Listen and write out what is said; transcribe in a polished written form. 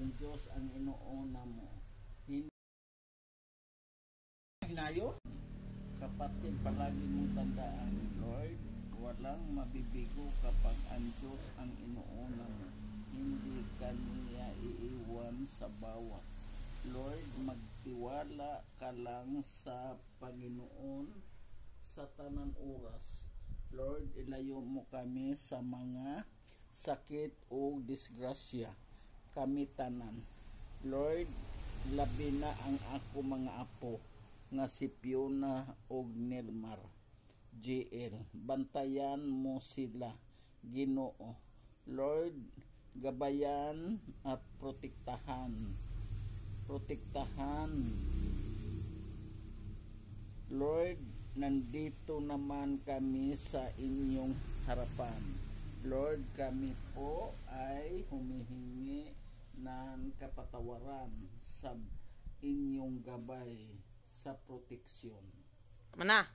ang Diyos ang inuuna mo. Hindi hinayon. Kapatid, palagi mong tandaan, Lord, walang mabibigo kapag ang Diyos ang inuuna mo. Hindi ka niya iiwan sa bawat. Lord, magtiwala ka lang sa Panginoon sa tanan oras. Lord, ilayo mo kami sa mga sakit o disgrasya. Kami tanan. Lord, labi na ang ako mga apo nga si Fiona og Nilmar. JL, bantayan mo sila, Ginoo. Lord, gabayan at protektahan. Lord, nandito naman kami sa inyong harapan. Lord, kami po ay humihingi ng kapatawaran sa inyong gabay sa proteksyon. Mana?